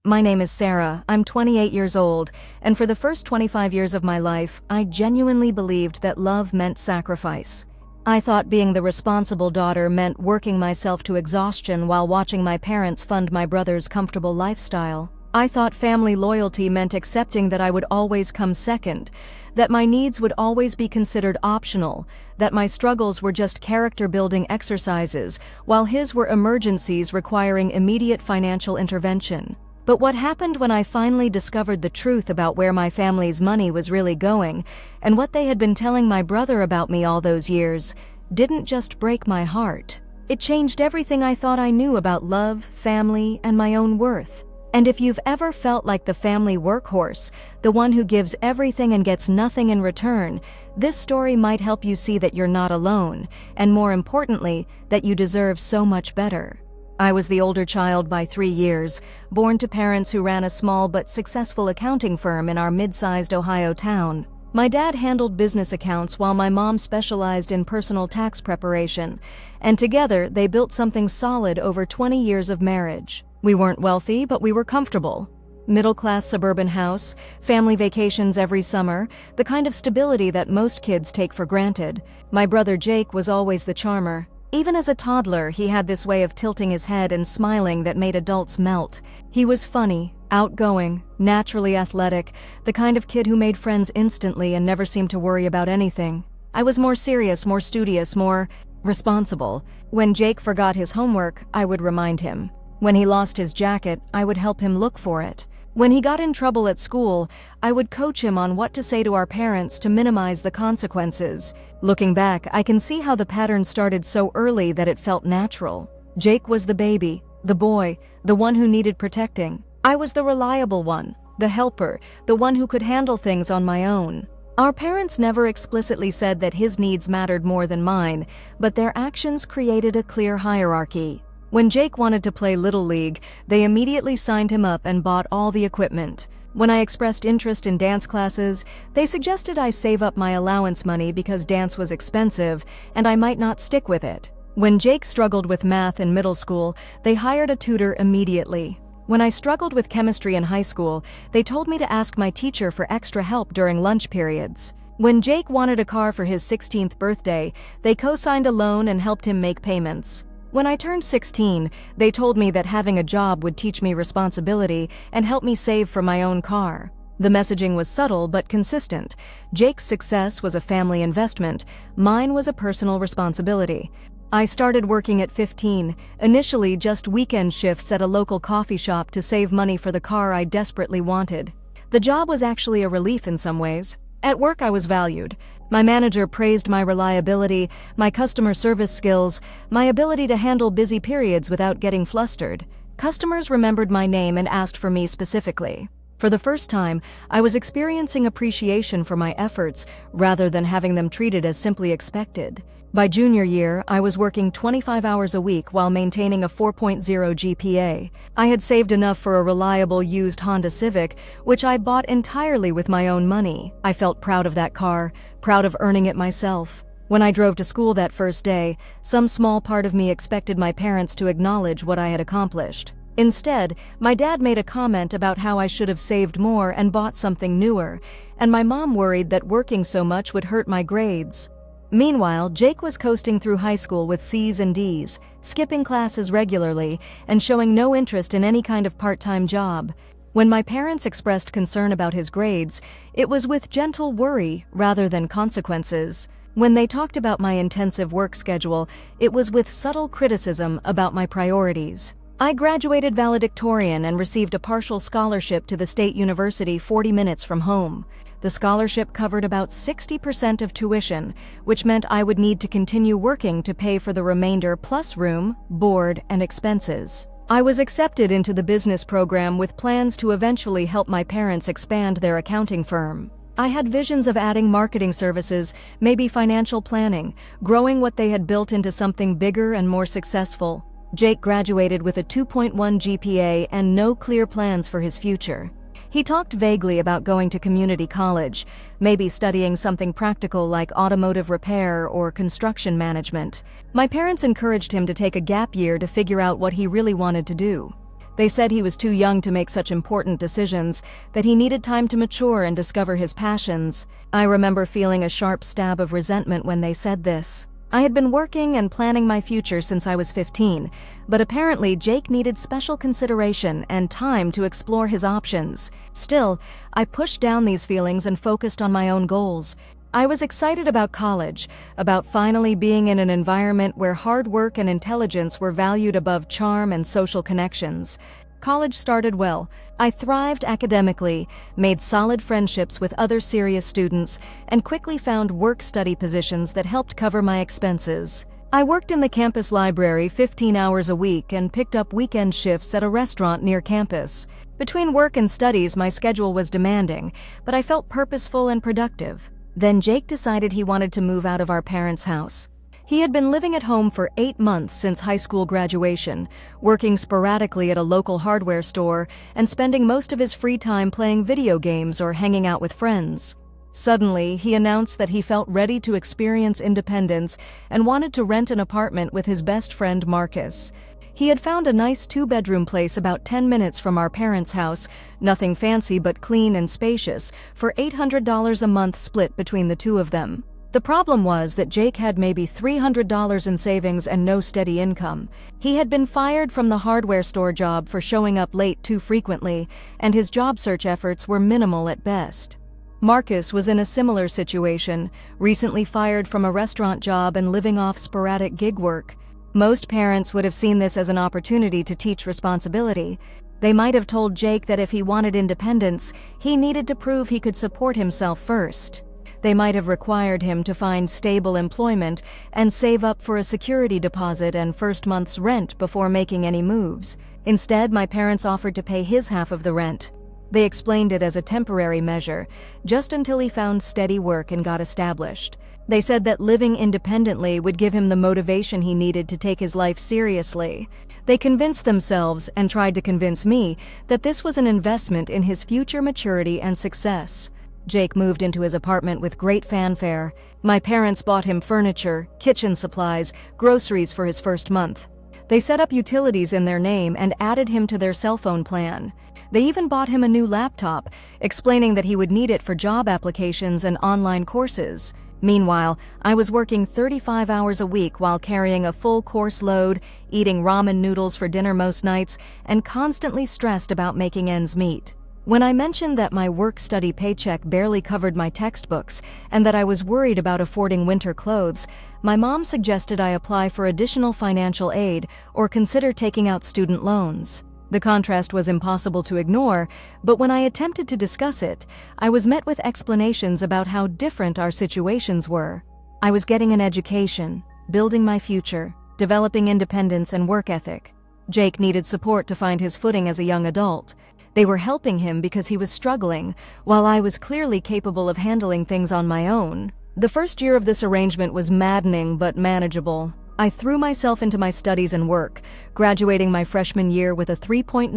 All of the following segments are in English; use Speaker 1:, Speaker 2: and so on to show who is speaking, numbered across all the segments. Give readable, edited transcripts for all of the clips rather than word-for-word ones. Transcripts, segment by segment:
Speaker 1: My name is Sarah, I'm 28 years old, and for the first 25 years of my life, I genuinely believed that love meant sacrifice. I thought being the responsible daughter meant working myself to exhaustion while watching my parents fund my brother's comfortable lifestyle. I thought family loyalty meant accepting that I would always come second, that my needs would always be considered optional, that my struggles were just character-building exercises, while his were emergencies requiring immediate financial intervention. But what happened when I finally discovered the truth about where my family's money was really going, and what they had been telling my brother about me all those years, didn't just break my heart. It changed everything I thought I knew about love, family, and my own worth. And if you've ever felt like the family workhorse, the one who gives everything and gets nothing in return, this story might help you see that you're not alone, and more importantly, that you deserve so much better. I was the older child by 3 years, born to parents who ran a small but successful accounting firm in our mid-sized Ohio town. My dad handled business accounts while my mom specialized in personal tax preparation, and together they built something solid over 20 years of marriage. We weren't wealthy, but we were comfortable. Middle-class suburban house, family vacations every summer, the kind of stability that most kids take for granted. My brother Jake was always the charmer. Even as a toddler, he had this way of tilting his head and smiling that made adults melt. He was funny, outgoing, naturally athletic, the kind of kid who made friends instantly and never seemed to worry about anything. I was more serious, more studious, more responsible. When Jake forgot his homework, I would remind him. When he lost his jacket, I would help him look for it. When he got in trouble at school, I would coach him on what to say to our parents to minimize the consequences. Looking back, I can see how the pattern started so early that it felt natural. Jake was the baby, the boy, the one who needed protecting. I was the reliable one, the helper, the one who could handle things on my own. Our parents never explicitly said that his needs mattered more than mine, but their actions created a clear hierarchy. When Jake wanted to play Little League, they immediately signed him up and bought all the equipment. When I expressed interest in dance classes, they suggested I save up my allowance money because dance was expensive and I might not stick with it. When Jake struggled with math in middle school, they hired a tutor immediately. When I struggled with chemistry in high school, they told me to ask my teacher for extra help during lunch periods. When Jake wanted a car for his 16th birthday, they co-signed a loan and helped him make payments. When I turned 16, they told me that having a job would teach me responsibility and help me save for my own car. The messaging was subtle but consistent. Jake's success was a family investment. Mine was a personal responsibility. I started working at 15, initially just weekend shifts at a local coffee shop to save money for the car I desperately wanted. The job was actually a relief in some ways. At work, I was valued. My manager praised my reliability, my customer service skills, my ability to handle busy periods without getting flustered. Customers remembered my name and asked for me specifically. For the first time, I was experiencing appreciation for my efforts rather than having them treated as simply expected. By junior year, I was working 25 hours a week while maintaining a 4.0 GPA. I had saved enough for a reliable used Honda Civic, which I bought entirely with my own money. I felt proud of that car, proud of earning it myself. When I drove to school that first day, some small part of me expected my parents to acknowledge what I had accomplished. Instead, my dad made a comment about how I should have saved more and bought something newer, and my mom worried that working so much would hurt my grades. Meanwhile, Jake was coasting through high school with C's and D's, skipping classes regularly, and showing no interest in any kind of part-time job. When my parents expressed concern about his grades, it was with gentle worry rather than consequences. When they talked about my intensive work schedule, it was with subtle criticism about my priorities. I graduated valedictorian and received a partial scholarship to the state university 40 minutes from home. The scholarship covered about 60% of tuition, which meant I would need to continue working to pay for the remainder plus room, board, and expenses. I was accepted into the business program with plans to eventually help my parents expand their accounting firm. I had visions of adding marketing services, maybe financial planning, growing what they had built into something bigger and more successful. Jake graduated with a 2.1 GPA and no clear plans for his future. He talked vaguely about going to community college, maybe studying something practical like automotive repair or construction management. My parents encouraged him to take a gap year to figure out what he really wanted to do. They said he was too young to make such important decisions, that he needed time to mature and discover his passions. I remember feeling a sharp stab of resentment when they said this. I had been working and planning my future since I was 15, but apparently Jake needed special consideration and time to explore his options. Still, I pushed down these feelings and focused on my own goals. I was excited about college, about finally being in an environment where hard work and intelligence were valued above charm and social connections. College started well. I thrived academically, made solid friendships with other serious students, and quickly found work-study positions that helped cover my expenses. I worked in the campus library 15 hours a week and picked up weekend shifts at a restaurant near campus. Between work and studies, my schedule was demanding, but I felt purposeful and productive. Then Jake decided he wanted to move out of our parents' house. He had been living at home for 8 months since high school graduation, working sporadically at a local hardware store and spending most of his free time playing video games or hanging out with friends. Suddenly, he announced that he felt ready to experience independence and wanted to rent an apartment with his best friend Marcus. He had found a nice 2-bedroom place about 10 minutes from our parents' house, nothing fancy but clean and spacious, for $800 a month split between the two of them. The problem was that Jake had maybe $300 in savings and no steady income. He had been fired from the hardware store job for showing up late too frequently, and his job search efforts were minimal at best. Marcus was in a similar situation, recently fired from a restaurant job and living off sporadic gig work. Most parents would have seen this as an opportunity to teach responsibility. They might have told Jake that if he wanted independence, he needed to prove he could support himself first. They might have required him to find stable employment and save up for a security deposit and first month's rent before making any moves. Instead, my parents offered to pay his half of the rent. They explained it as a temporary measure, just until he found steady work and got established. They said that living independently would give him the motivation he needed to take his life seriously. They convinced themselves, and tried to convince me, that this was an investment in his future maturity and success. Jake moved into his apartment with great fanfare. My parents bought him furniture, kitchen supplies, groceries for his first month. They set up utilities in their name and added him to their cell phone plan. They even bought him a new laptop, explaining that he would need it for job applications and online courses. Meanwhile, I was working 35 hours a week while carrying a full course load, eating ramen noodles for dinner most nights, and constantly stressed about making ends meet. When I mentioned that my work-study paycheck barely covered my textbooks and that I was worried about affording winter clothes, my mom suggested I apply for additional financial aid or consider taking out student loans. The contrast was impossible to ignore, but when I attempted to discuss it, I was met with explanations about how different our situations were. I was getting an education, building my future, developing independence and work ethic. Jake needed support to find his footing as a young adult. They were helping him because he was struggling, while I was clearly capable of handling things on my own. The first year of this arrangement was maddening but manageable. I threw myself into my studies and work, graduating my freshman year with a 3.95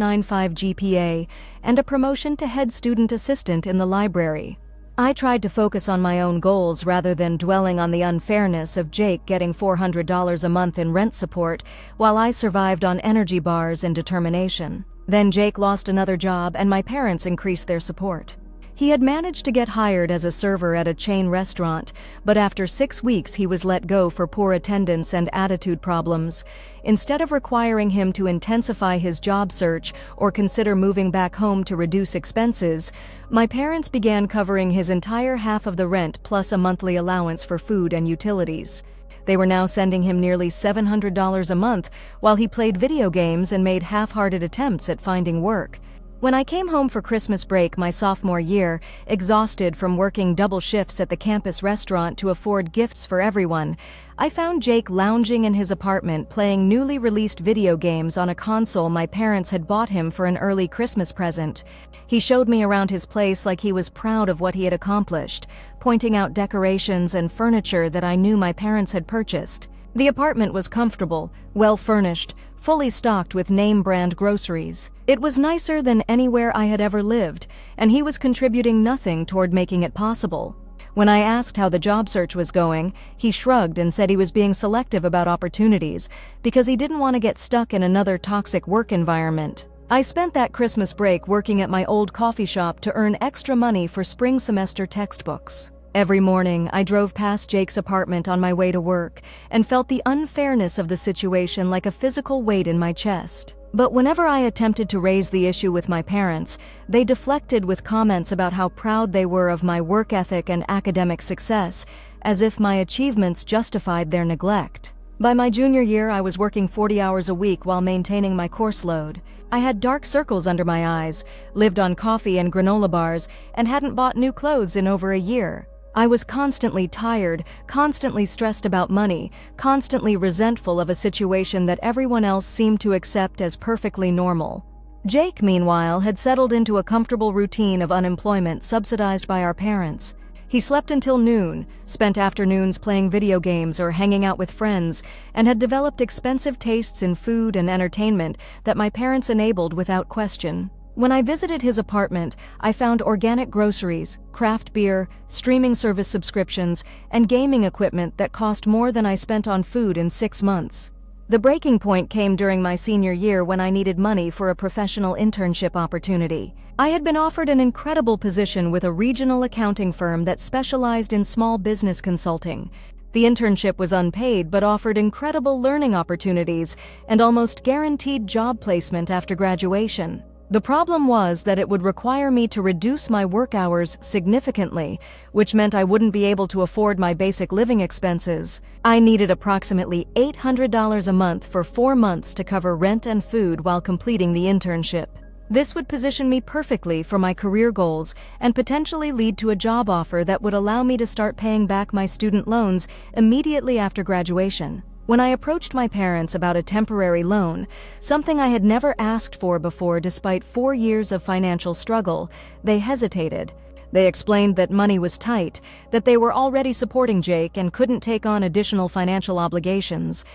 Speaker 1: GPA and a promotion to head student assistant in the library. I tried to focus on my own goals rather than dwelling on the unfairness of Jake getting $400 a month in rent support while I survived on energy bars and determination. Then Jake lost another job and my parents increased their support. He had managed to get hired as a server at a chain restaurant, but after 6 weeks he was let go for poor attendance and attitude problems. Instead of requiring him to intensify his job search or consider moving back home to reduce expenses, my parents began covering his entire half of the rent plus a monthly allowance for food and utilities. They were now sending him nearly $700 a month while he played video games and made half-hearted attempts at finding work. When I came home for Christmas break my sophomore year, exhausted from working double shifts at the campus restaurant to afford gifts for everyone, I found Jake lounging in his apartment playing newly released video games on a console my parents had bought him for an early Christmas present. He showed me around his place like he was proud of what he had accomplished, pointing out decorations and furniture that I knew my parents had purchased. The apartment was comfortable, well-furnished, fully stocked with name-brand groceries. It was nicer than anywhere I had ever lived, and he was contributing nothing toward making it possible. When I asked how the job search was going, he shrugged and said he was being selective about opportunities because he didn't want to get stuck in another toxic work environment. I spent that Christmas break working at my old coffee shop to earn extra money for spring semester textbooks. Every morning, I drove past Jake's apartment on my way to work and felt the unfairness of the situation like a physical weight in my chest. But whenever I attempted to raise the issue with my parents, they deflected with comments about how proud they were of my work ethic and academic success, as if my achievements justified their neglect. By my junior year, I was working 40 hours a week while maintaining my course load. I had dark circles under my eyes, lived on coffee and granola bars, and hadn't bought new clothes in over a year. I was constantly tired, constantly stressed about money, constantly resentful of a situation that everyone else seemed to accept as perfectly normal. Jake, meanwhile, had settled into a comfortable routine of unemployment subsidized by our parents. He slept until noon, spent afternoons playing video games or hanging out with friends, and had developed expensive tastes in food and entertainment that my parents enabled without question. When I visited his apartment, I found organic groceries, craft beer, streaming service subscriptions, and gaming equipment that cost more than I spent on food in 6 months. The breaking point came during my senior year when I needed money for a professional internship opportunity. I had been offered an incredible position with a regional accounting firm that specialized in small business consulting. The internship was unpaid but offered incredible learning opportunities and almost guaranteed job placement after graduation. The problem was that it would require me to reduce my work hours significantly, which meant I wouldn't be able to afford my basic living expenses. I needed approximately $800 a month for 4 months to cover rent and food while completing the internship. This would position me perfectly for my career goals and potentially lead to a job offer that would allow me to start paying back my student loans immediately after graduation. When I approached my parents about a temporary loan, something I had never asked for before despite 4 years of financial struggle, they hesitated. They explained that money was tight, that they were already supporting Jake and couldn't take on additional financial obligations.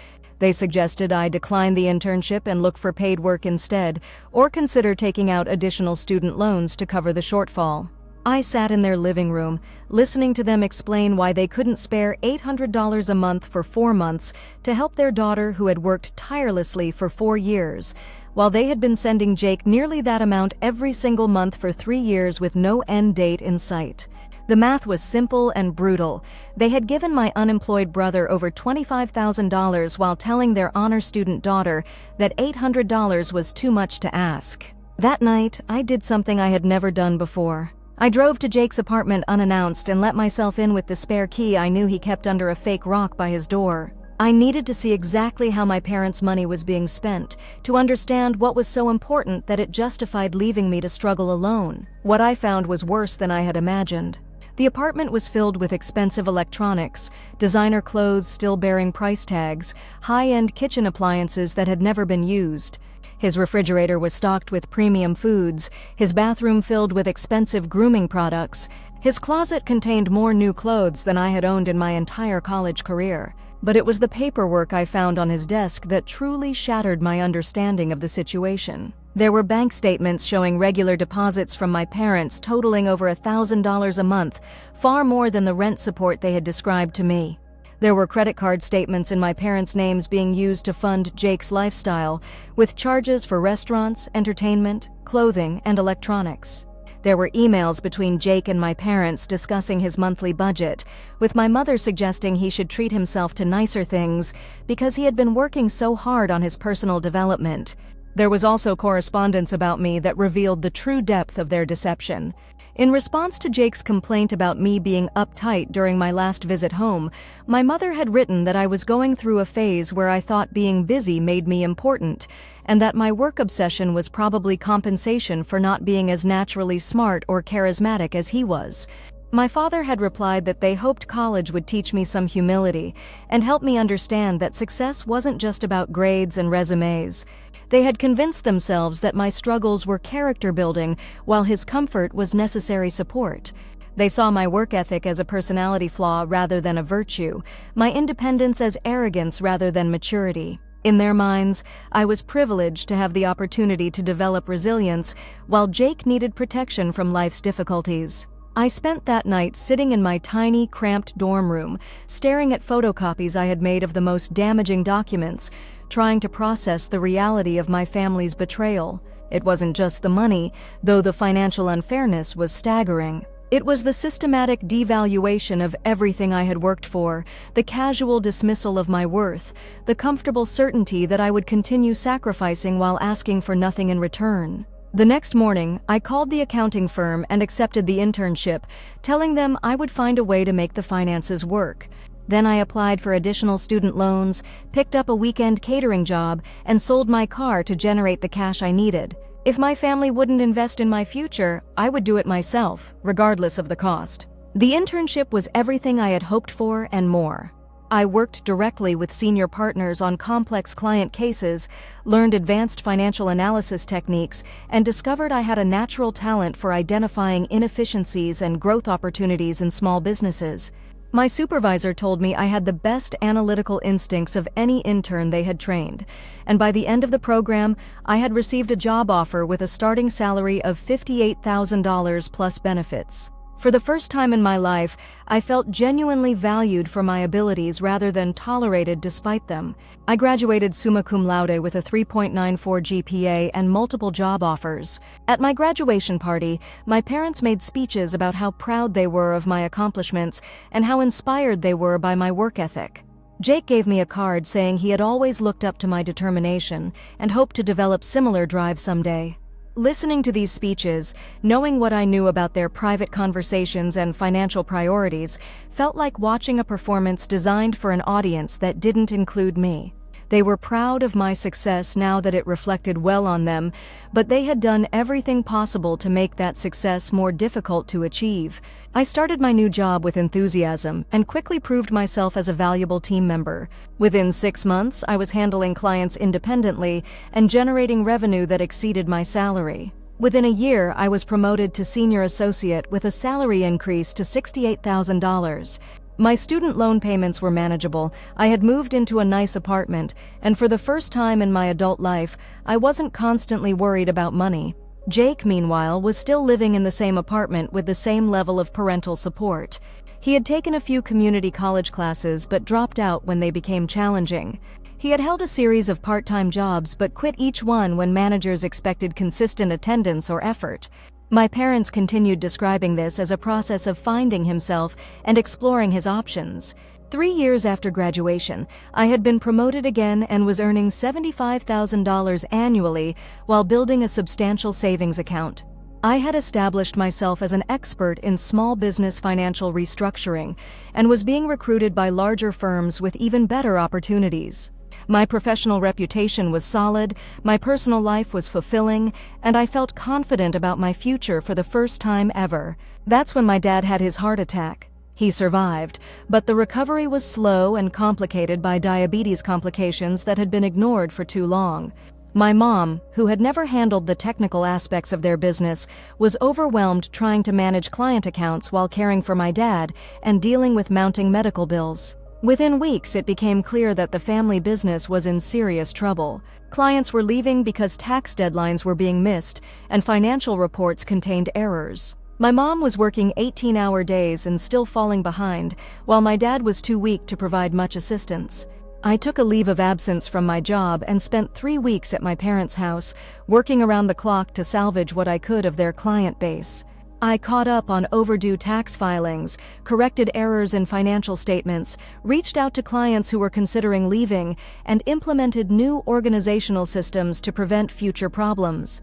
Speaker 1: They suggested I decline the internship and look for paid work instead, or consider taking out additional student loans to cover the shortfall. I sat in their living room, listening to them explain why they couldn't spare $800 a month for 4 months to help their daughter who had worked tirelessly for 4 years, while they had been sending Jake nearly that amount every single month for 3 years with no end date in sight. The math was simple and brutal. They had given my unemployed brother over $25,000 while telling their honor student daughter that $800 was too much to ask. That night, I did something I had never done before. I drove to Jake's apartment unannounced and let myself in with the spare key I knew he kept under a fake rock by his door. I needed to see exactly how my parents' money was being spent, to understand what was so important that it justified leaving me to struggle alone. What I found was worse than I had imagined. The apartment was filled with expensive electronics, designer clothes still bearing price tags, high-end kitchen appliances that had never been used. His refrigerator was stocked with premium foods, his bathroom filled with expensive grooming products. His closet contained more new clothes than I had owned in my entire college career. But it was the paperwork I found on his desk that truly shattered my understanding of the situation. There were bank statements showing regular deposits from my parents totaling over $1,000 a month, far more than the rent support they had described to me. There were credit card statements in my parents' names being used to fund Jake's lifestyle, with charges for restaurants, entertainment, clothing, and electronics. There were emails between Jake and my parents discussing his monthly budget, with my mother suggesting he should treat himself to nicer things because he had been working so hard on his personal development. There was also correspondence about me that revealed the true depth of their deception. In response to Jake's complaint about me being uptight during my last visit home, my mother had written that I was going through a phase where I thought being busy made me important, and that my work obsession was probably compensation for not being as naturally smart or charismatic as he was. My father had replied that they hoped college would teach me some humility and help me understand that success wasn't just about grades and resumes. They had convinced themselves that my struggles were character building, while his comfort was necessary support. They saw my work ethic as a personality flaw rather than a virtue, my independence as arrogance rather than maturity. In their minds, I was privileged to have the opportunity to develop resilience, while Jake needed protection from life's difficulties. I spent that night sitting in my tiny, cramped dorm room, staring at photocopies I had made of the most damaging documents, trying to process the reality of my family's betrayal. It wasn't just the money, though the financial unfairness was staggering. It was the systematic devaluation of everything I had worked for, the casual dismissal of my worth, the comfortable certainty that I would continue sacrificing while asking for nothing in return. The next morning, I called the accounting firm and accepted the internship, telling them I would find a way to make the finances work. Then I applied for additional student loans, picked up a weekend catering job, and sold my car to generate the cash I needed. If my family wouldn't invest in my future, I would do it myself, regardless of the cost. The internship was everything I had hoped for and more. I worked directly with senior partners on complex client cases, learned advanced financial analysis techniques, and discovered I had a natural talent for identifying inefficiencies and growth opportunities in small businesses. My supervisor told me I had the best analytical instincts of any intern they had trained, and by the end of the program, I had received a job offer with a starting salary of $58,000 plus benefits. For the first time in my life, I felt genuinely valued for my abilities rather than tolerated despite them. I graduated summa cum laude with a 3.94 GPA and multiple job offers. At my graduation party, my parents made speeches about how proud they were of my accomplishments and how inspired they were by my work ethic. Jake gave me a card saying he had always looked up to my determination and hoped to develop similar drive someday. Listening to these speeches, knowing what I knew about their private conversations and financial priorities, felt like watching a performance designed for an audience that didn't include me. They were proud of my success now that it reflected well on them, but they had done everything possible to make that success more difficult to achieve. I started my new job with enthusiasm and quickly proved myself as a valuable team member. Within 6 months, I was handling clients independently and generating revenue that exceeded my salary. Within a year, I was promoted to senior associate with a salary increase to $68,000. My student loan payments were manageable, I had moved into a nice apartment, and for the first time in my adult life, I wasn't constantly worried about money. Jake, meanwhile, was still living in the same apartment with the same level of parental support. He had taken a few community college classes but dropped out when they became challenging. He had held a series of part-time jobs but quit each one when managers expected consistent attendance or effort. My parents continued describing this as a process of finding himself and exploring his options. 3 years after graduation, I had been promoted again and was earning $75,000 annually while building a substantial savings account. I had established myself as an expert in small business financial restructuring and was being recruited by larger firms with even better opportunities. My professional reputation was solid, my personal life was fulfilling, and I felt confident about my future for the first time ever. That's when my dad had his heart attack. He survived, but the recovery was slow and complicated by diabetes complications that had been ignored for too long. My mom, who had never handled the technical aspects of their business, was overwhelmed trying to manage client accounts while caring for my dad and dealing with mounting medical bills. Within weeks, it became clear that the family business was in serious trouble. Clients were leaving because tax deadlines were being missed, and financial reports contained errors. My mom was working 18-hour days and still falling behind, while my dad was too weak to provide much assistance. I took a leave of absence from my job and spent 3 weeks at my parents' house, working around the clock to salvage what I could of their client base. I caught up on overdue tax filings, corrected errors in financial statements, reached out to clients who were considering leaving, and implemented new organizational systems to prevent future problems.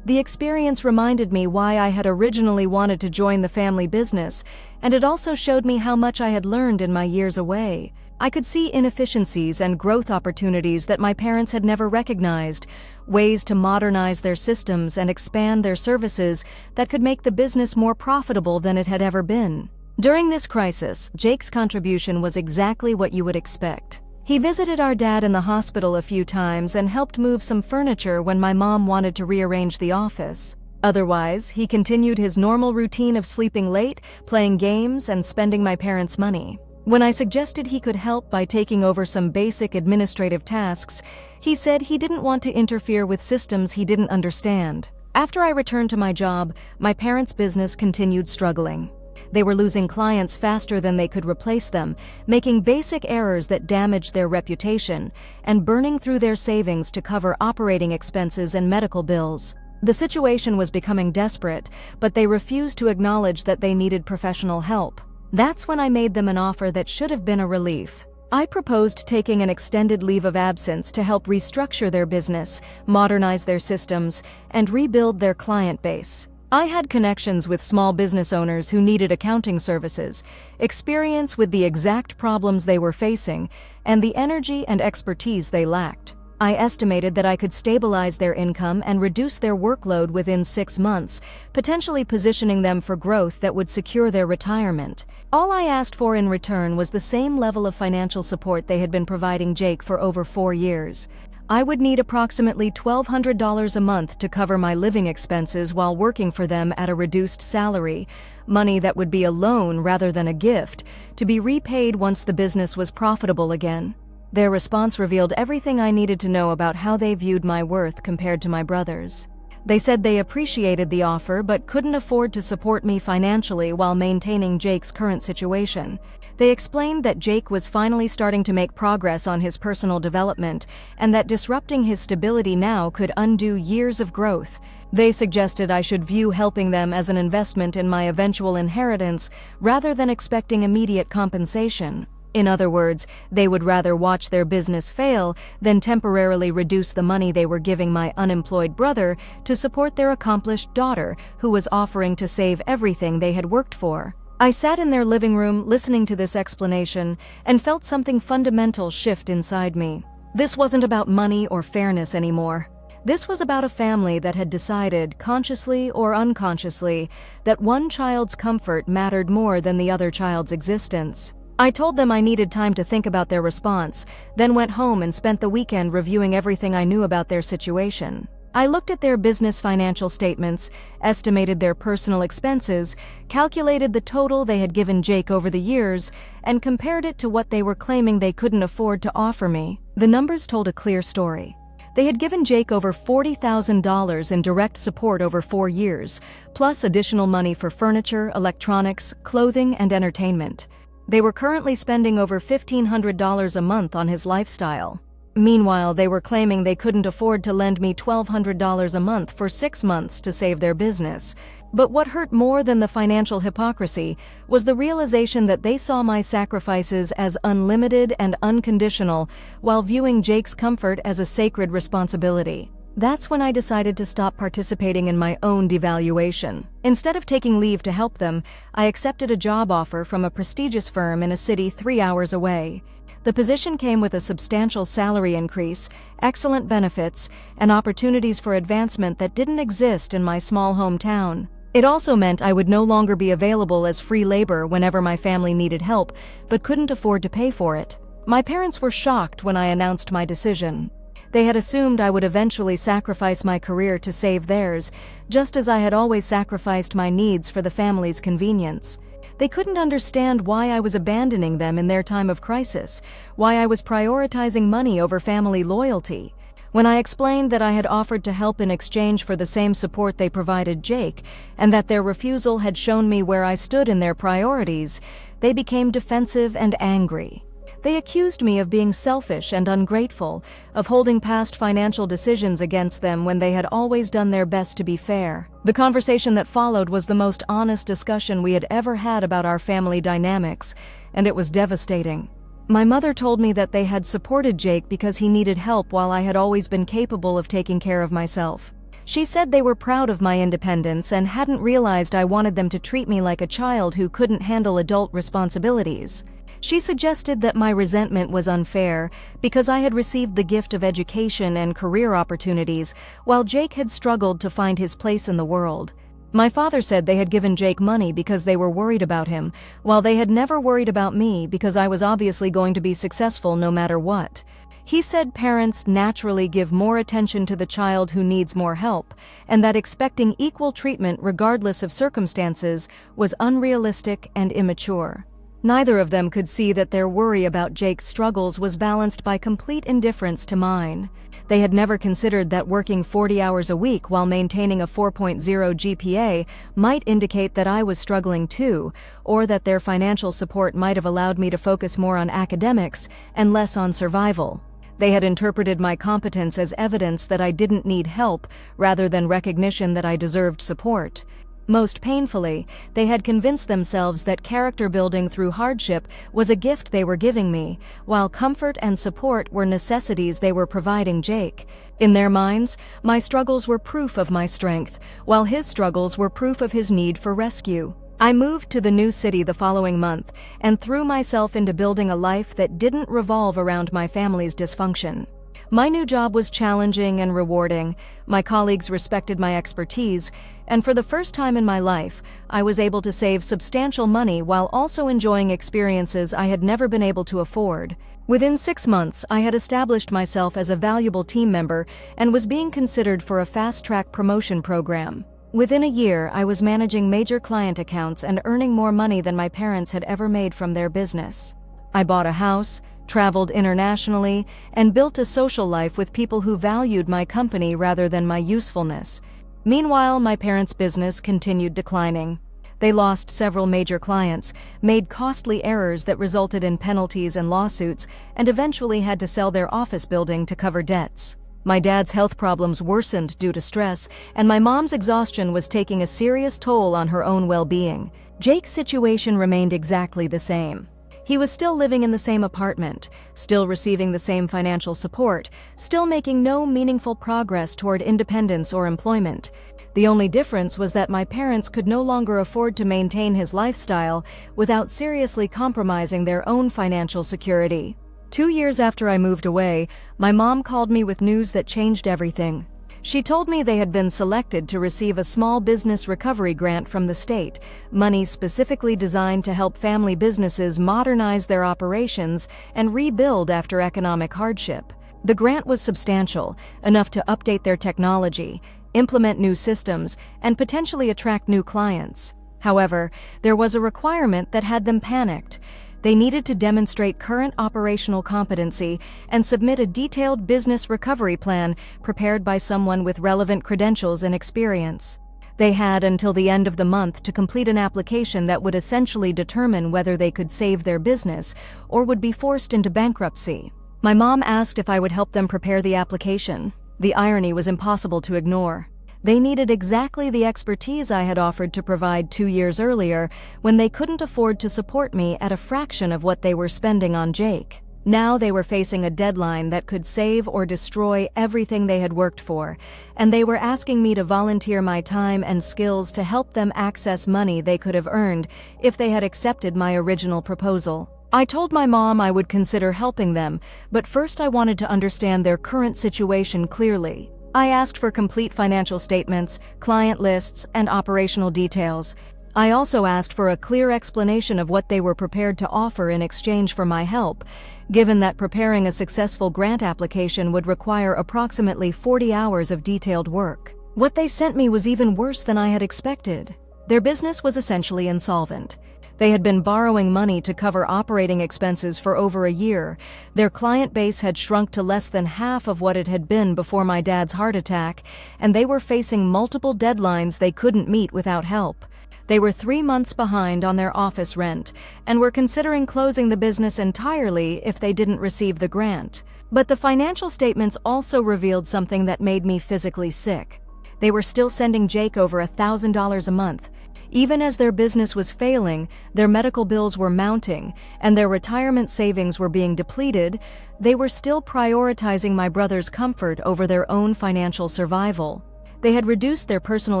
Speaker 1: The experience reminded me why I had originally wanted to join the family business, and it also showed me how much I had learned in my years away. I could see inefficiencies and growth opportunities that my parents had never recognized, ways to modernize their systems and expand their services that could make the business more profitable than it had ever been. During this crisis, Jake's contribution was exactly what you would expect. He visited our dad in the hospital a few times and helped move some furniture when my mom wanted to rearrange the office. Otherwise, he continued his normal routine of sleeping late, playing games, and spending my parents' money. When I suggested he could help by taking over some basic administrative tasks, he said he didn't want to interfere with systems he didn't understand. After I returned to my job, my parents' business continued struggling. They were losing clients faster than they could replace them, making basic errors that damaged their reputation, and burning through their savings to cover operating expenses and medical bills. The situation was becoming desperate, but they refused to acknowledge that they needed professional help. That's when I made them an offer that should have been a relief. I proposed taking an extended leave of absence to help restructure their business, modernize their systems, and rebuild their client base. I had connections with small business owners who needed accounting services, experience with the exact problems they were facing, and the energy and expertise they lacked. I estimated that I could stabilize their income and reduce their workload within 6 months, potentially positioning them for growth that would secure their retirement. All I asked for in return was the same level of financial support they had been providing Jake for over 4 years. I would need approximately $1,200 a month to cover my living expenses while working for them at a reduced salary, money that would be a loan rather than a gift, to be repaid once the business was profitable again. Their response revealed everything I needed to know about how they viewed my worth compared to my brother's. They said they appreciated the offer but couldn't afford to support me financially while maintaining Jake's current situation. They explained that Jake was finally starting to make progress on his personal development and that disrupting his stability now could undo years of growth. They suggested I should view helping them as an investment in my eventual inheritance rather than expecting immediate compensation. In other words, they would rather watch their business fail than temporarily reduce the money they were giving my unemployed brother to support their accomplished daughter, who was offering to save everything they had worked for. I sat in their living room listening to this explanation and felt something fundamental shift inside me. This wasn't about money or fairness anymore. This was about a family that had decided, consciously or unconsciously, that one child's comfort mattered more than the other child's existence. I told them I needed time to think about their response, then went home and spent the weekend reviewing everything I knew about their situation. I looked at their business financial statements, estimated their personal expenses, calculated the total they had given Jake over the years, and compared it to what they were claiming they couldn't afford to offer me. The numbers told a clear story. They had given Jake over $40,000 in direct support over 4 years, plus additional money for furniture, electronics, clothing, and entertainment. They were currently spending over $1,500 a month on his lifestyle. Meanwhile, they were claiming they couldn't afford to lend me $1,200 a month for 6 months to save their business. But what hurt more than the financial hypocrisy was the realization that they saw my sacrifices as unlimited and unconditional, while viewing Jake's comfort as a sacred responsibility. That's when I decided to stop participating in my own devaluation. Instead of taking leave to help them, I accepted a job offer from a prestigious firm in a city 3 hours away. The position came with a substantial salary increase, excellent benefits, and opportunities for advancement that didn't exist in my small hometown. It also meant I would no longer be available as free labor whenever my family needed help, but couldn't afford to pay for it. My parents were shocked when I announced my decision. They had assumed I would eventually sacrifice my career to save theirs, just as I had always sacrificed my needs for the family's convenience. They couldn't understand why I was abandoning them in their time of crisis, why I was prioritizing money over family loyalty. When I explained that I had offered to help in exchange for the same support they provided Jake, and that their refusal had shown me where I stood in their priorities, they became defensive and angry. They accused me of being selfish and ungrateful, of holding past financial decisions against them when they had always done their best to be fair. The conversation that followed was the most honest discussion we had ever had about our family dynamics, and it was devastating. My mother told me that they had supported Jake because he needed help while I had always been capable of taking care of myself. She said they were proud of my independence and hadn't realized I wanted them to treat me like a child who couldn't handle adult responsibilities. She suggested that my resentment was unfair because I had received the gift of education and career opportunities while Jake had struggled to find his place in the world. My father said they had given Jake money because they were worried about him, while they had never worried about me because I was obviously going to be successful no matter what. He said parents naturally give more attention to the child who needs more help, and that expecting equal treatment regardless of circumstances was unrealistic and immature. Neither of them could see that their worry about Jake's struggles was balanced by complete indifference to mine. They had never considered that working 40 hours a week while maintaining a 4.0 GPA might indicate that I was struggling too, or that their financial support might have allowed me to focus more on academics and less on survival. They had interpreted my competence as evidence that I didn't need help rather than recognition that I deserved support. Most painfully, they had convinced themselves that character building through hardship was a gift they were giving me, while comfort and support were necessities they were providing Jake. In their minds, my struggles were proof of my strength, while his struggles were proof of his need for rescue. I moved to the new city the following month and threw myself into building a life that didn't revolve around my family's dysfunction. My new job was challenging and rewarding, my colleagues respected my expertise, and for the first time in my life, I was able to save substantial money while also enjoying experiences I had never been able to afford. Within 6 months, I had established myself as a valuable team member and was being considered for a fast-track promotion program. Within a year, I was managing major client accounts and earning more money than my parents had ever made from their business. I bought a house, traveled internationally, and built a social life with people who valued my company rather than my usefulness. Meanwhile, my parents' business continued declining. They lost several major clients, made costly errors that resulted in penalties and lawsuits, and eventually had to sell their office building to cover debts. My dad's health problems worsened due to stress, and my mom's exhaustion was taking a serious toll on her own well-being. Jake's situation remained exactly the same. He was still living in the same apartment, still receiving the same financial support, still making no meaningful progress toward independence or employment. The only difference was that my parents could no longer afford to maintain his lifestyle without seriously compromising their own financial security. 2 years after I moved away, my mom called me with news that changed everything. She told me they had been selected to receive a small business recovery grant from the state, money specifically designed to help family businesses modernize their operations and rebuild after economic hardship. The grant was substantial, enough to update their technology, implement new systems, and potentially attract new clients. However, there was a requirement that had them panicked. They needed to demonstrate current operational competency and submit a detailed business recovery plan prepared by someone with relevant credentials and experience. They had until the end of the month to complete an application that would essentially determine whether they could save their business or would be forced into bankruptcy. My mom asked if I would help them prepare the application. The irony was impossible to ignore. They needed exactly the expertise I had offered to provide 2 years earlier when they couldn't afford to support me at a fraction of what they were spending on Jake. Now they were facing a deadline that could save or destroy everything they had worked for, and they were asking me to volunteer my time and skills to help them access money they could have earned if they had accepted my original proposal. I told my mom I would consider helping them, but first I wanted to understand their current situation clearly. I asked for complete financial statements, client lists, and operational details. I also asked for a clear explanation of what they were prepared to offer in exchange for my help, given that preparing a successful grant application would require approximately 40 hours of detailed work. What they sent me was even worse than I had expected. Their business was essentially insolvent. They had been borrowing money to cover operating expenses for over a year. Their client base had shrunk to less than half of what it had been before my dad's heart attack, and they were facing multiple deadlines they couldn't meet without help. They were 3 months behind on their office rent, and were considering closing the business entirely if they didn't receive the grant. But the financial statements also revealed something that made me physically sick. They were still sending Jake over $1,000 a month. Even as their business was failing, their medical bills were mounting, and their retirement savings were being depleted, they were still prioritizing my brother's comfort over their own financial survival. They had reduced their personal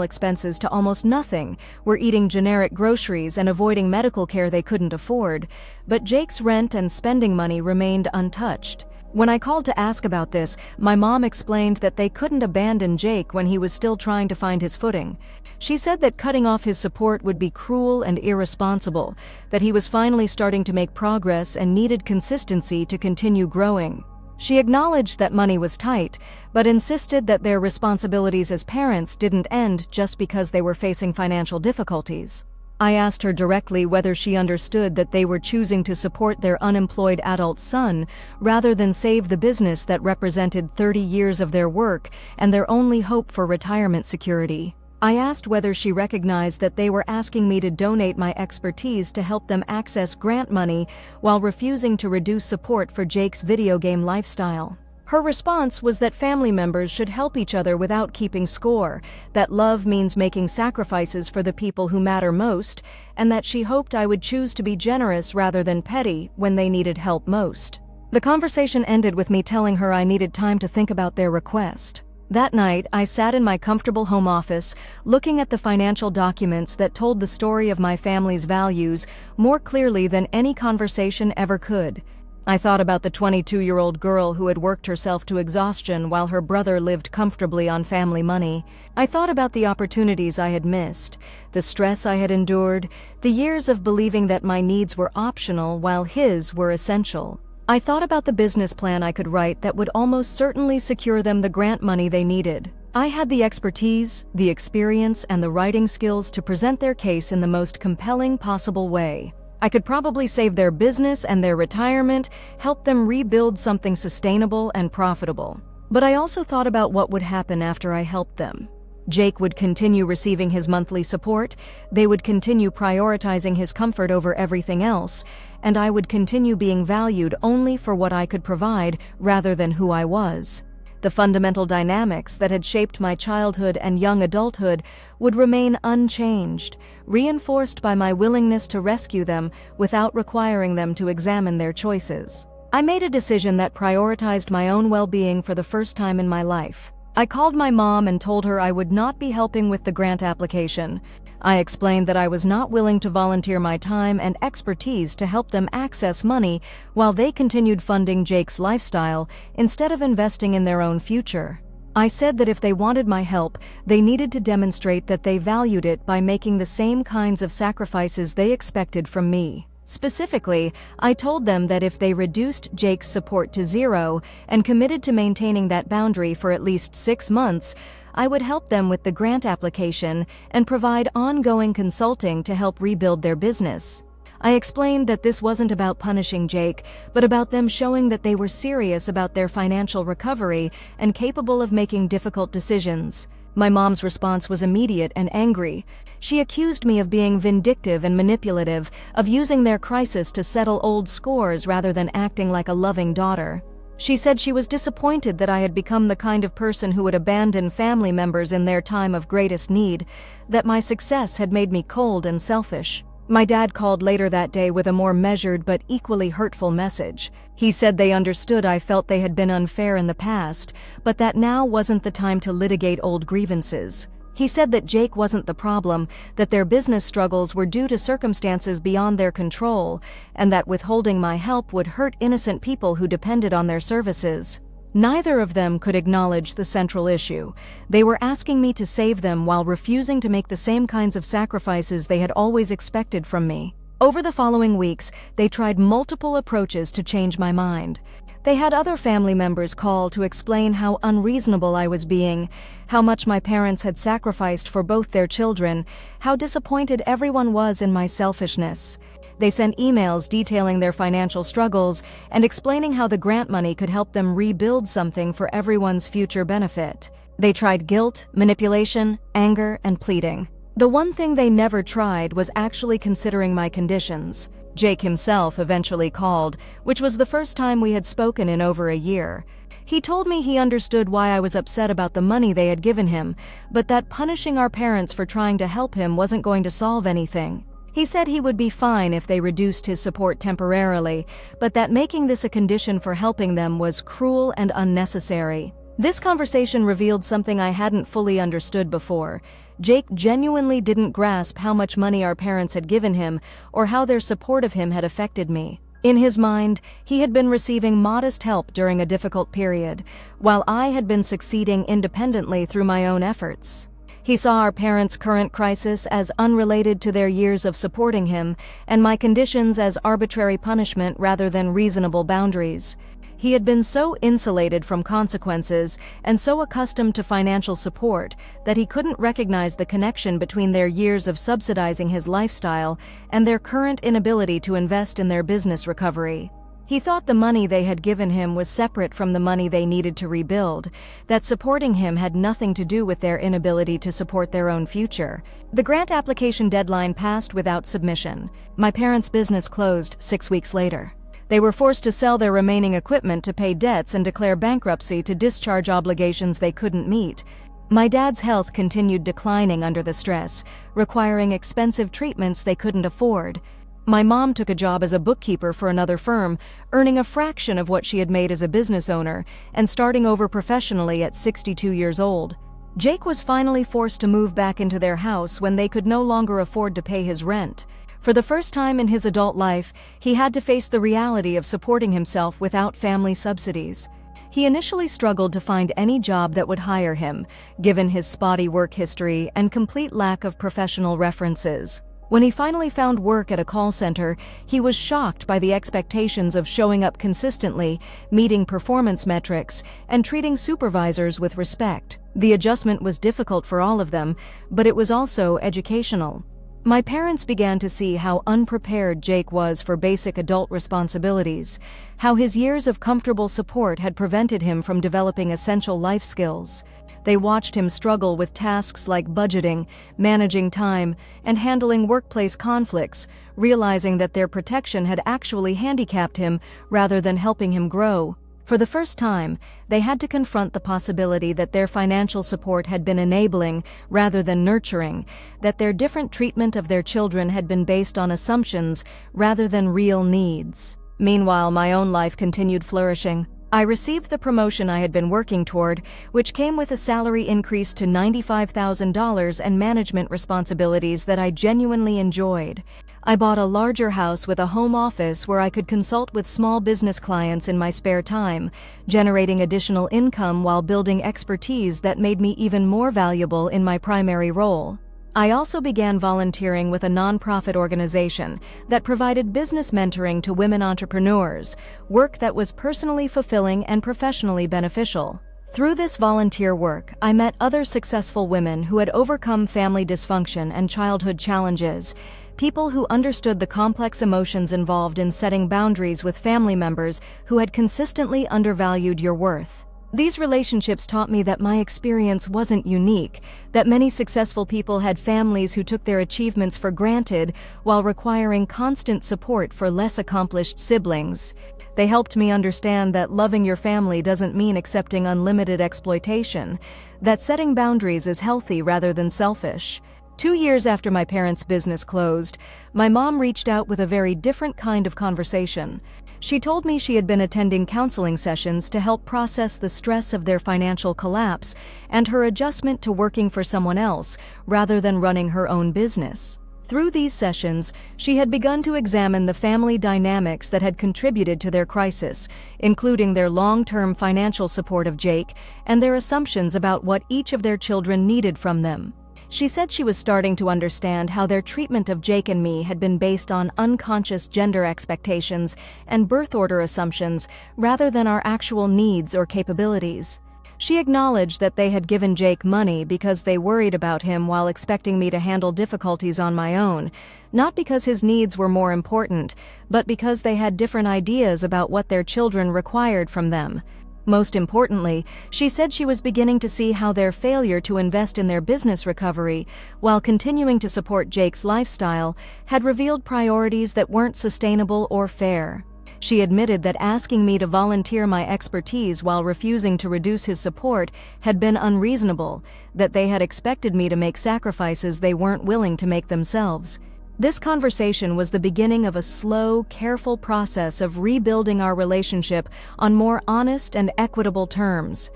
Speaker 1: expenses to almost nothing, were eating generic groceries and avoiding medical care they couldn't afford, but Jake's rent and spending money remained untouched. When I called to ask about this, my mom explained that they couldn't abandon Jake when he was still trying to find his footing. She said that cutting off his support would be cruel and irresponsible, that he was finally starting to make progress and needed consistency to continue growing. She acknowledged that money was tight, but insisted that their responsibilities as parents didn't end just because they were facing financial difficulties. I asked her directly whether she understood that they were choosing to support their unemployed adult son rather than save the business that represented 30 years of their work and their only hope for retirement security. I asked whether she recognized that they were asking me to donate my expertise to help them access grant money while refusing to reduce support for Jake's video game lifestyle. Her response was that family members should help each other without keeping score, that love means making sacrifices for the people who matter most, and that she hoped I would choose to be generous rather than petty when they needed help most. The conversation ended with me telling her I needed time to think about their request. That night, I sat in my comfortable home office, looking at the financial documents that told the story of my family's values more clearly than any conversation ever could. I thought about the 22-year-old girl who had worked herself to exhaustion while her brother lived comfortably on family money. I thought about the opportunities I had missed, the stress I had endured, the years of believing that my needs were optional while his were essential. I thought about the business plan I could write that would almost certainly secure them the grant money they needed. I had the expertise, the experience, and the writing skills to present their case in the most compelling possible way. I could probably save their business and their retirement, help them rebuild something sustainable and profitable. But I also thought about what would happen after I helped them. Jake would continue receiving his monthly support, they would continue prioritizing his comfort over everything else, and I would continue being valued only for what I could provide rather than who I was. The fundamental dynamics that had shaped my childhood and young adulthood would remain unchanged, reinforced by my willingness to rescue them without requiring them to examine their choices. I made a decision that prioritized my own well-being for the first time in my life. I called my mom and told her I would not be helping with the grant application. I explained that I was not willing to volunteer my time and expertise to help them access money while they continued funding Jake's lifestyle instead of investing in their own future. I said that if they wanted my help, they needed to demonstrate that they valued it by making the same kinds of sacrifices they expected from me. Specifically, I told them that if they reduced Jake's support to 0 and committed to maintaining that boundary for at least 6 months, I would help them with the grant application and provide ongoing consulting to help rebuild their business. I explained that this wasn't about punishing Jake, but about them showing that they were serious about their financial recovery and capable of making difficult decisions. My mom's response was immediate and angry. She accused me of being vindictive and manipulative, of using their crisis to settle old scores rather than acting like a loving daughter. She said she was disappointed that I had become the kind of person who would abandon family members in their time of greatest need, that my success had made me cold and selfish. My dad called later that day with a more measured but equally hurtful message. He said they understood I felt they had been unfair in the past, but that now wasn't the time to litigate old grievances. He said that Jake wasn't the problem, that their business struggles were due to circumstances beyond their control, and that withholding my help would hurt innocent people who depended on their services. Neither of them could acknowledge the central issue. They were asking me to save them while refusing to make the same kinds of sacrifices they had always expected from me. Over the following weeks, they tried multiple approaches to change my mind. They had other family members call to explain how unreasonable I was being, how much my parents had sacrificed for both their children, how disappointed everyone was in my selfishness. They sent emails detailing their financial struggles and explaining how the grant money could help them rebuild something for everyone's future benefit. They tried guilt, manipulation, anger, and pleading. The one thing they never tried was actually considering my conditions. Jake himself eventually called, which was the first time we had spoken in over a year. He told me he understood why I was upset about the money they had given him, but that punishing our parents for trying to help him wasn't going to solve anything. He said he would be fine if they reduced his support temporarily, but that making this a condition for helping them was cruel and unnecessary. This conversation revealed something I hadn't fully understood before. Jake genuinely didn't grasp how much money our parents had given him or how their support of him had affected me. In his mind, he had been receiving modest help during a difficult period, while I had been succeeding independently through my own efforts. He saw our parents' current crisis as unrelated to their years of supporting him, and my conditions as arbitrary punishment rather than reasonable boundaries. He had been so insulated from consequences and so accustomed to financial support that he couldn't recognize the connection between their years of subsidizing his lifestyle and their current inability to invest in their business recovery. He thought the money they had given him was separate from the money they needed to rebuild, that supporting him had nothing to do with their inability to support their own future. The grant application deadline passed without submission. My parents' business closed 6 weeks later. They were forced to sell their remaining equipment to pay debts and declare bankruptcy to discharge obligations they couldn't meet. My dad's health continued declining under the stress, requiring expensive treatments they couldn't afford. My mom took a job as a bookkeeper for another firm, earning a fraction of what she had made as a business owner, and starting over professionally at 62 years old. Jake was finally forced to move back into their house when they could no longer afford to pay his rent. For the first time in his adult life, he had to face the reality of supporting himself without family subsidies. He initially struggled to find any job that would hire him, given his spotty work history and complete lack of professional references. When he finally found work at a call center, he was shocked by the expectations of showing up consistently, meeting performance metrics, and treating supervisors with respect. The adjustment was difficult for all of them, but it was also educational. My parents began to see how unprepared Jake was for basic adult responsibilities, how his years of comfortable support had prevented him from developing essential life skills. They watched him struggle with tasks like budgeting, managing time, and handling workplace conflicts, realizing that their protection had actually handicapped him rather than helping him grow. For the first time, they had to confront the possibility that their financial support had been enabling rather than nurturing, that their different treatment of their children had been based on assumptions rather than real needs. Meanwhile, my own life continued flourishing. I received the promotion I had been working toward, which came with a salary increase to $95,000 and management responsibilities that I genuinely enjoyed. I bought a larger house with a home office where I could consult with small business clients in my spare time, generating additional income while building expertise that made me even more valuable in my primary role. I also began volunteering with a nonprofit organization that provided business mentoring to women entrepreneurs, work that was personally fulfilling and professionally beneficial. Through this volunteer work, I met other successful women who had overcome family dysfunction and childhood challenges, people who understood the complex emotions involved in setting boundaries with family members who had consistently undervalued your worth. These relationships taught me that my experience wasn't unique, that many successful people had families who took their achievements for granted while requiring constant support for less accomplished siblings. They helped me understand that loving your family doesn't mean accepting unlimited exploitation, that setting boundaries is healthy rather than selfish. 2 years after my parents' business closed, my mom reached out with a very different kind of conversation. She told me she had been attending counseling sessions to help process the stress of their financial collapse and her adjustment to working for someone else rather than running her own business. Through these sessions, she had begun to examine the family dynamics that had contributed to their crisis, including their long-term financial support of Jake and their assumptions about what each of their children needed from them. She said she was starting to understand how their treatment of Jake and me had been based on unconscious gender expectations and birth order assumptions rather than our actual needs or capabilities. She acknowledged that they had given Jake money because they worried about him while expecting me to handle difficulties on my own, not because his needs were more important, but because they had different ideas about what their children required from them. Most importantly, she said she was beginning to see how their failure to invest in their business recovery, while continuing to support Jake's lifestyle, had revealed priorities that weren't sustainable or fair. She admitted that asking me to volunteer my expertise while refusing to reduce his support had been unreasonable, that they had expected me to make sacrifices they weren't willing to make themselves. This conversation was the beginning of a slow, careful process of rebuilding our relationship on more honest and equitable terms.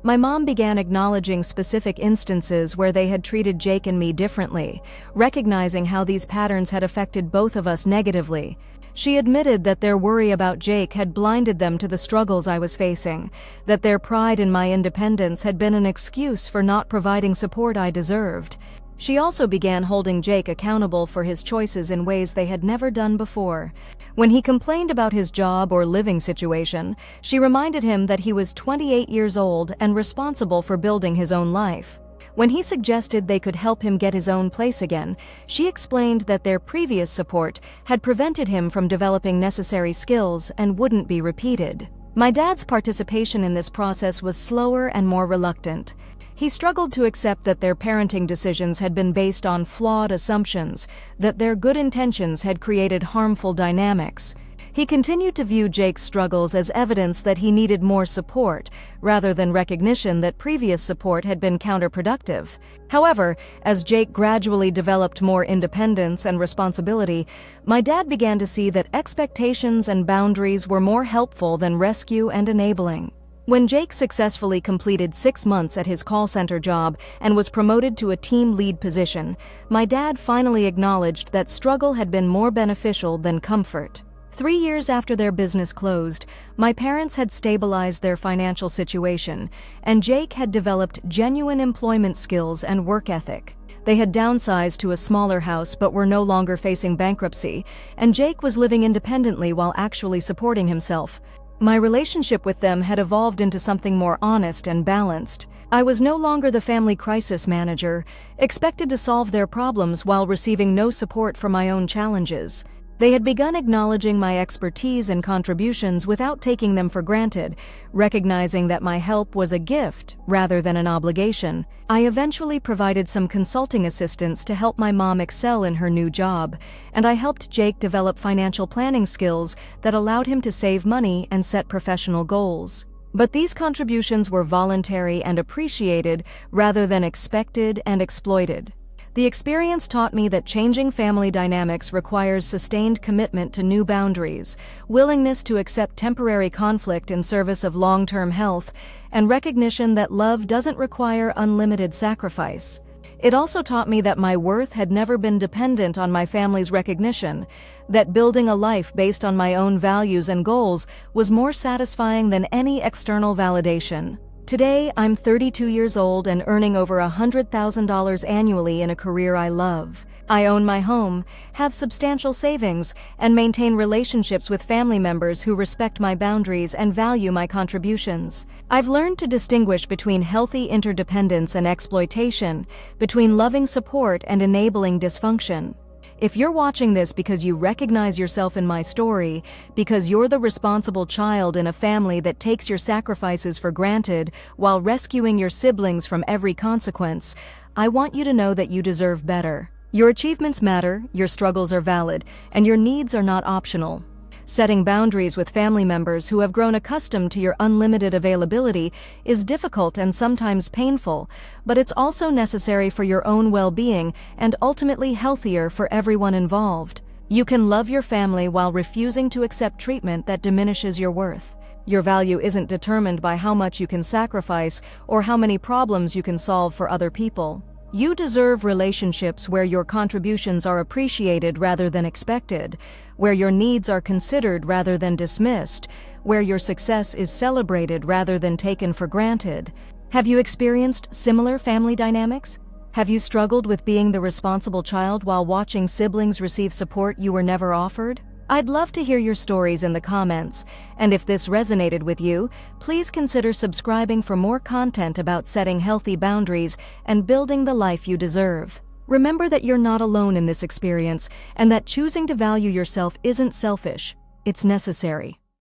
Speaker 1: My mom began acknowledging specific instances where they had treated Jake and me differently, recognizing how these patterns had affected both of us negatively. She admitted that their worry about Jake had blinded them to the struggles I was facing, that their pride in my independence had been an excuse for not providing support I deserved. She also began holding Jake accountable for his choices in ways they had never done before. When he complained about his job or living situation, she reminded him that he was 28 years old and responsible for building his own life. When he suggested they could help him get his own place again, she explained that their previous support had prevented him from developing necessary skills and wouldn't be repeated. My dad's participation in this process was slower and more reluctant. He struggled to accept that their parenting decisions had been based on flawed assumptions, that their good intentions had created harmful dynamics. He continued to view Jake's struggles as evidence that he needed more support, rather than recognition that previous support had been counterproductive. However, as Jake gradually developed more independence and responsibility, my dad began to see that expectations and boundaries were more helpful than rescue and enabling. When Jake successfully completed 6 months at his call center job and was promoted to a team lead position, my dad finally acknowledged that struggle had been more beneficial than comfort. 3 years after their business closed, my parents had stabilized their financial situation, and Jake had developed genuine employment skills and work ethic. They had downsized to a smaller house but were no longer facing bankruptcy, and Jake was living independently while actually supporting himself. My relationship with them had evolved into something more honest and balanced. I was no longer the family crisis manager, expected to solve their problems while receiving no support for my own challenges. They had begun acknowledging my expertise and contributions without taking them for granted, recognizing that my help was a gift rather than an obligation. I eventually provided some consulting assistance to help my mom excel in her new job, and I helped Jake develop financial planning skills that allowed him to save money and set professional goals. But these contributions were voluntary and appreciated rather than expected and exploited. The experience taught me that changing family dynamics requires sustained commitment to new boundaries, willingness to accept temporary conflict in service of long-term health, and recognition that love doesn't require unlimited sacrifice. It also taught me that my worth had never been dependent on my family's recognition, that building a life based on my own values and goals was more satisfying than any external validation. Today, I'm 32 years old and earning over $100,000 annually in a career I love. I own my home, have substantial savings, and maintain relationships with family members who respect my boundaries and value my contributions. I've learned to distinguish between healthy interdependence and exploitation, between loving support and enabling dysfunction. If you're watching this because you recognize yourself in my story, because you're the responsible child in a family that takes your sacrifices for granted while rescuing your siblings from every consequence, I want you to know that you deserve better. Your achievements matter, your struggles are valid, and your needs are not optional. Setting boundaries with family members who have grown accustomed to your unlimited availability is difficult and sometimes painful, but it's also necessary for your own well-being and ultimately healthier for everyone involved. You can love your family while refusing to accept treatment that diminishes your worth. Your value isn't determined by how much you can sacrifice or how many problems you can solve for other people. You deserve relationships where your contributions are appreciated rather than expected, where your needs are considered rather than dismissed, where your success is celebrated rather than taken for granted. Have you experienced similar family dynamics? Have you struggled with being the responsible child while watching siblings receive support you were never offered? I'd love to hear your stories in the comments, and if this resonated with you, please consider subscribing for more content about setting healthy boundaries and building the life you deserve. Remember that you're not alone in this experience, and that choosing to value yourself isn't selfish, it's necessary.